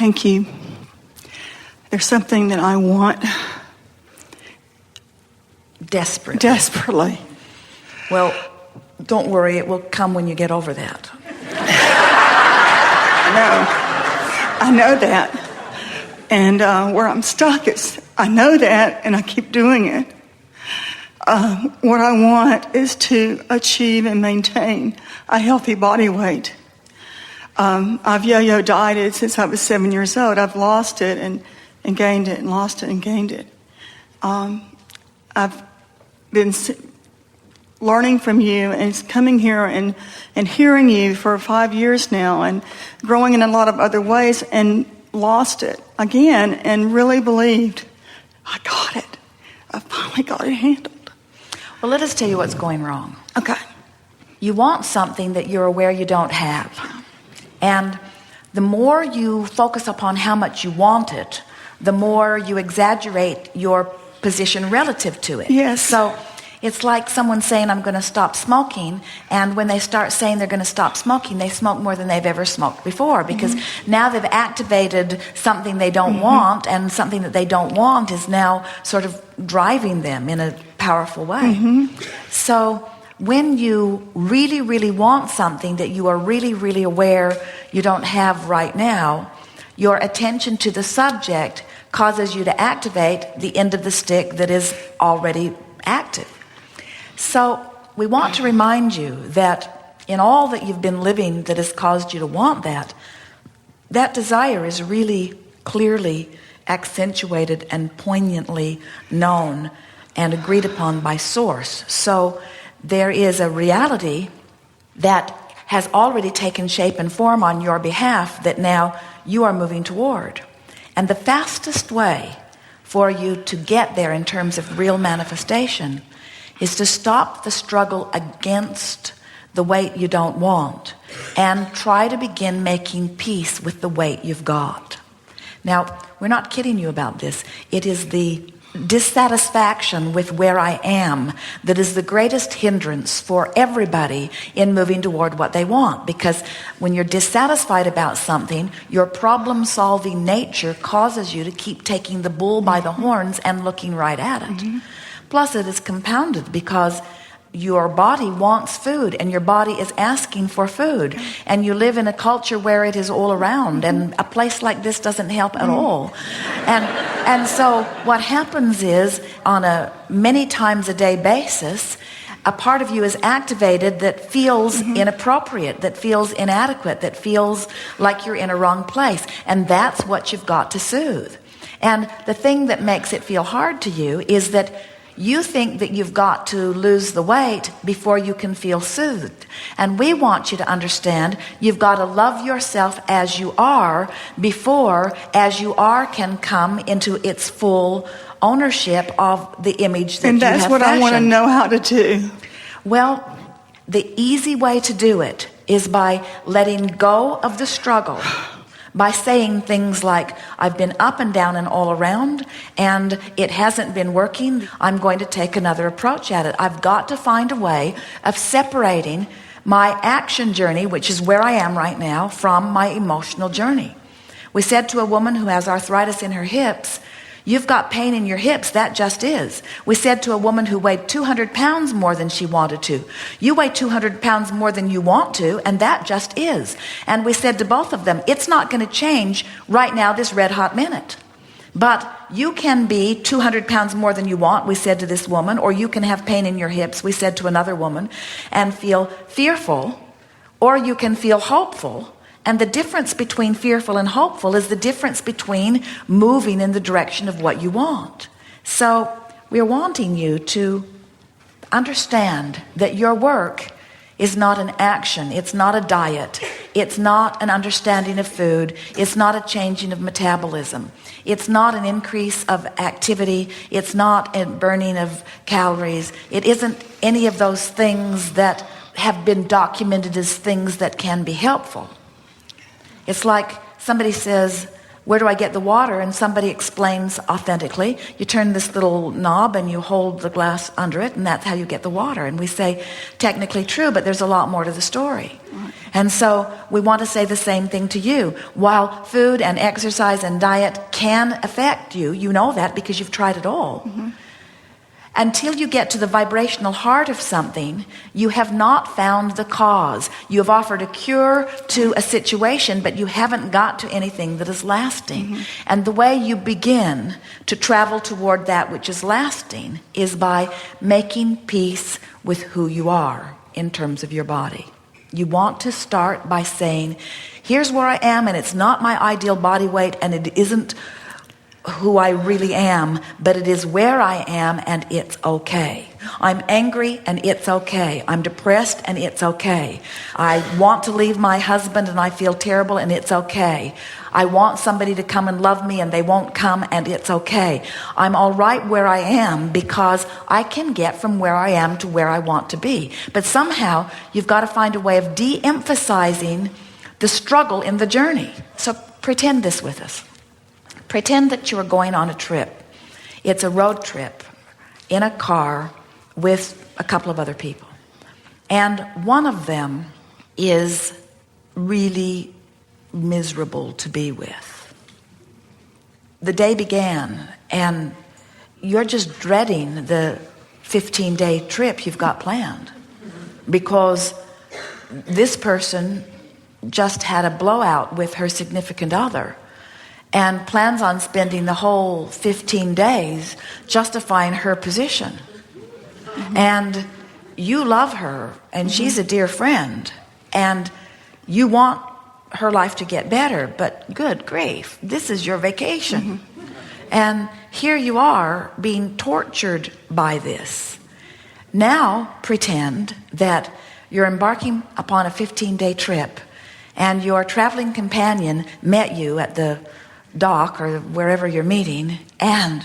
Thank you. There's something that I want desperately. Well, don't worry, it will come when you get over that. I know that. And where I'm stuck is, I know that, and I keep doing it. What I want is to achieve and maintain a healthy body weight. I've yo-yo dieted since I was 7 years old. I've lost it and gained it and lost it and gained it. I've been learning from you and coming here and hearing you for 5 years now and growing in a lot of other ways and lost it again and really believed I got it. I finally got it handled. Well, let us tell you what's going wrong. Okay. You want something that you're aware you don't have. And the more you focus upon how much you want it, the more you exaggerate your position relative to it. Yes. So it's like someone saying, I'm going to stop smoking, and when they start saying they're going to stop smoking, they smoke more than they've ever smoked before, because now they've activated something they don't want, and something that they don't want is now sort of driving them in a powerful way. So when you really, really want something that you are really, really aware you don't have right now, your attention to the subject causes you to activate the end of the stick that is already active. So we want to remind you that in all that you've been living that has caused you to want that, that desire is really clearly accentuated and poignantly known and agreed upon by source. So there is a reality that has already taken shape and form on your behalf that now you are moving toward. And the fastest way for you to get there in terms of real manifestation is to stop the struggle against the weight you don't want and try to begin making peace with the weight you've got. Now, we're not kidding you about this. It is the dissatisfaction with where I am that is the greatest hindrance for everybody in moving toward what they want, because when you're dissatisfied about something, your problem-solving nature causes you to keep taking the bull by the horns and looking right at it. Plus, it is compounded because your body wants food and your body is asking for food, and you live in a culture where it is all around, and a place like this doesn't help at all. And so what happens is, on a many times a day basis, a part of you is activated that feels inappropriate, that feels inadequate, that feels like you're in a wrong place, and that's what you've got to soothe. And the thing that makes it feel hard to you is that you think that you've got to lose the weight before you can feel soothed. And we want you to understand you've got to love yourself as you are before as you are can come into its full ownership of the image that you have fashioned. And that's what I want to know how to do. Well, the easy way to do it is by letting go of the struggle. By saying things like, I've been up and down and all around, and it hasn't been working. I'm going to take another approach at it. I've got to find a way of separating my action journey, which is where I am right now, from my emotional journey. We said to a woman who has arthritis in her hips, you've got pain in your hips, that just is. We said to a woman who weighed 200 pounds more than she wanted to, you weigh 200 pounds more than you want to, and that just is. And we said to both of them, it's not going to change right now, this red hot minute. But you can be 200 pounds more than you want, we said to this woman, or you can have pain in your hips, we said to another woman, and feel fearful, or you can feel hopeful. And the difference between fearful and hopeful is the difference between moving in the direction of what you want. So we're wanting you to understand that your work is not an action. It's not a diet. It's not an understanding of food. It's not a changing of metabolism. It's not an increase of activity. It's not a burning of calories. It isn't any of those things that have been documented as things that can be helpful. It's like somebody says, where do I get the water? And somebody explains authentically, you turn this little knob and you hold the glass under it, and that's how you get the water. And we say, technically true, but there's a lot more to the story. And so we want to say the same thing to you. While food and exercise and diet can affect you, you know that because you've tried it all. Until you get to the vibrational heart of something, you have not found the cause. You have offered a cure to a situation, but you haven't got to anything that is lasting. And the way you begin to travel toward that which is lasting is by making peace with who you are in terms of your body. You want to start by saying, here's where I am, and it's not my ideal body weight, and it isn't who I really am, but it is where I am, and it's okay. I'm angry, and it's okay. I'm depressed, and it's okay. I want to leave my husband, and I feel terrible, and it's okay. I want somebody to come and love me, and they won't come, and it's okay. I'm all right where I am because I can get from where I am to where I want to be. But somehow, you've got to find a way of de-emphasizing the struggle in the journey. So pretend this with us. Pretend that you are going on a trip. It's a road trip in a car with a couple of other people. And one of them is really miserable to be with. The day began, and you're just dreading the 15-day trip you've got planned because this person just had a blowout with her significant other and plans on spending the whole 15 days justifying her position. And you love her, and she's a dear friend, and you want her life to get better, but good grief, this is your vacation. And here you are being tortured by this. Now pretend that you're embarking upon a 15-day trip, and your traveling companion met you at the dock or wherever you're meeting, and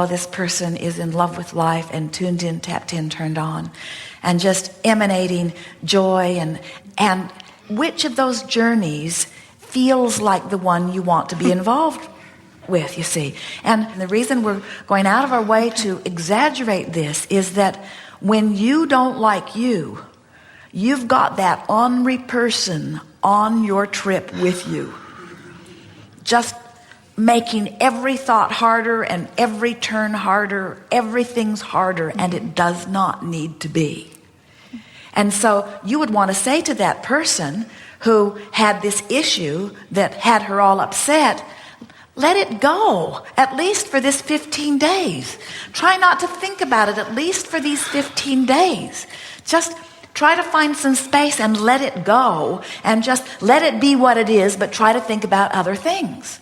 this person is in love with life and tuned in, tapped in, turned on, and just emanating joy. And which of those journeys feels like the one you want to be involved with, you see? And the reason we're going out of our way to exaggerate this is that when you don't like you, you've got that ornery person on your trip with you, just making every thought harder and every turn harder, everything's harder, and it does not need to be. And so you would want to say to that person who had this issue that had her all upset, let it go, at least for this 15 days. Try not to think about it, at least for these 15 days. Just try to find some space and let it go, and just let it be what it is, but try to think about other things.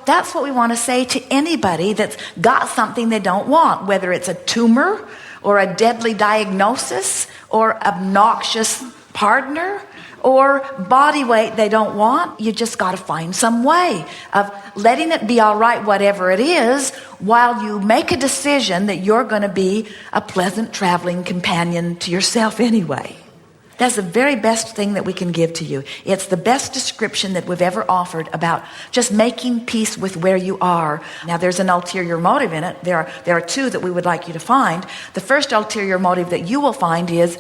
That's what we want to say to anybody that's got something they don't want, whether it's a tumor or a deadly diagnosis or obnoxious partner or body weight they don't want. You just got to find some way of letting it be all right, whatever it is, while you make a decision that you're going to be a pleasant traveling companion to yourself anyway. That's the very best thing that we can give to you. It's the best description that we've ever offered about just making peace with where you are. Now, there's an ulterior motive in it. There are two that we would like you to find. The first ulterior motive that you will find is,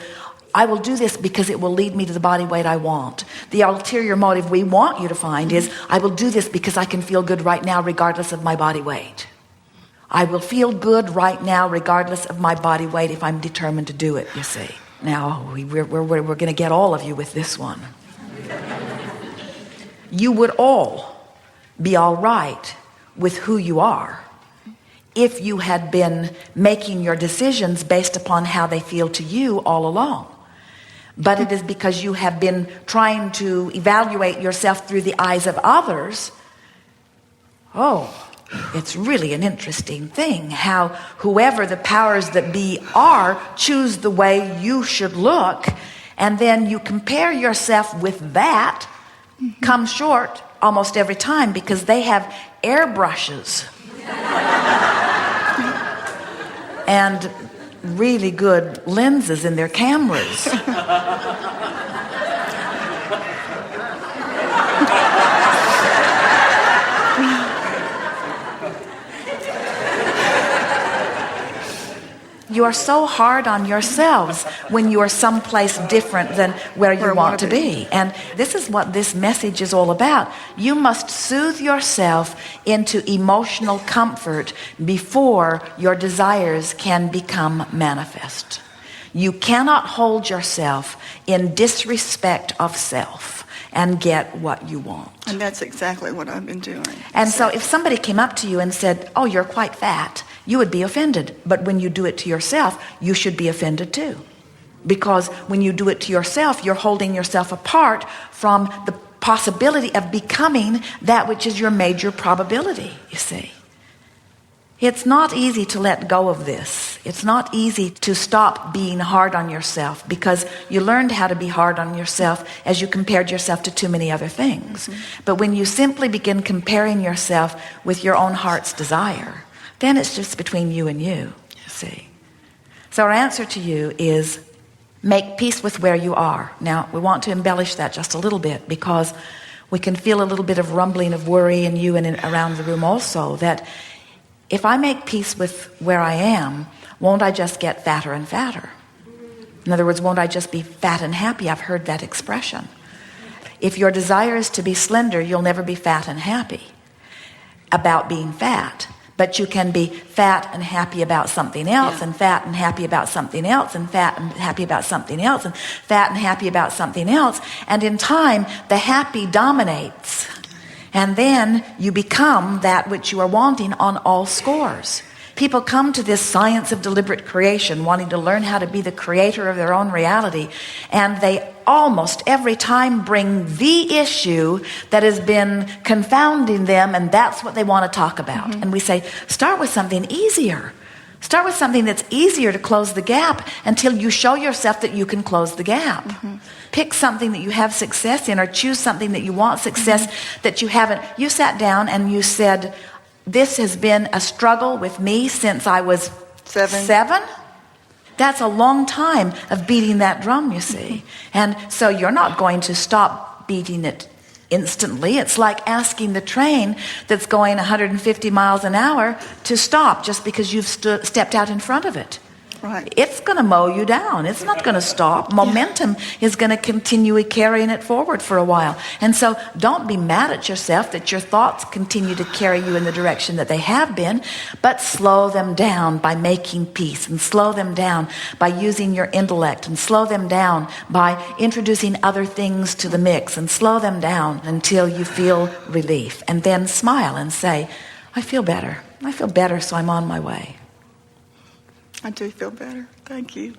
I will do this because it will lead me to the body weight I want. The ulterior motive we want you to find is, I will do this because I can feel good right now regardless of my body weight. I will feel good right now regardless of my body weight if I'm determined to do it, you see. Now, we're going to get all of you with this one. You would all be all right with who you are if you had been making your decisions based upon how they feel to you all along. But it is because you have been trying to evaluate yourself through the eyes of others. It's really an interesting thing how whoever the powers that be are choose the way you should look, and then you compare yourself with that, come short almost every time because they have airbrushes and really good lenses in their cameras. You are so hard on yourselves when you are someplace different than where you want to be. And this is what this message is all about. You must soothe yourself into emotional comfort before your desires can become manifest. You cannot hold yourself in disrespect of self and get what you want. And that's exactly what I've been doing. And so if somebody came up to you and said, oh, you're quite fat, you would be offended. But when you do it to yourself, you should be offended too. Because when you do it to yourself, you're holding yourself apart from the possibility of becoming that which is your major probability, you see. It's not easy to let go of this. It's not easy to stop being hard on yourself, because you learned how to be hard on yourself as you compared yourself to too many other things. But when you simply begin comparing yourself with your own heart's desire, then it's just between you and you see. So our answer to you is make peace with where you are. Now, we want to embellish that just a little bit, because we can feel a little bit of rumbling of worry in you and around the room also, that if I make peace with where I am, won't I just get fatter and fatter? In other words, won't I just be fat and happy? I've heard that expression. If your desire is to be slender, you'll never be fat and happy about being fat. But you can be fat and happy about something else, and fat and happy about something else, and fat and happy about something else, and fat and happy about something else. And in time, the happy dominates. And then you become that which you are wanting on all scores. People come to this science of deliberate creation wanting to learn how to be the creator of their own reality, and they almost every time bring the issue that has been confounding them, and that's what they want to talk about. And we say, start with something easier. Start with something that's easier to close the gap until you show yourself that you can close the gap. Pick something that you have success in, or choose something that you want success that you haven't. You sat down and you said, this has been a struggle with me since I was seven. That's a long time of beating that drum, you see. And so you're not going to stop beating it instantly. It's like asking the train that's going 150 miles an hour to stop just because you've stepped out in front of it. Right. It's going to mow you down. It's not going to stop. Momentum is going to continue carrying it forward for a while. And so don't be mad at yourself that your thoughts continue to carry you in the direction that they have been, but slow them down by making peace, and slow them down by using your intellect, and slow them down by introducing other things to the mix, and slow them down until you feel relief. And then smile and say, I feel better. I feel better, so I'm on my way. I do feel better. Thank you.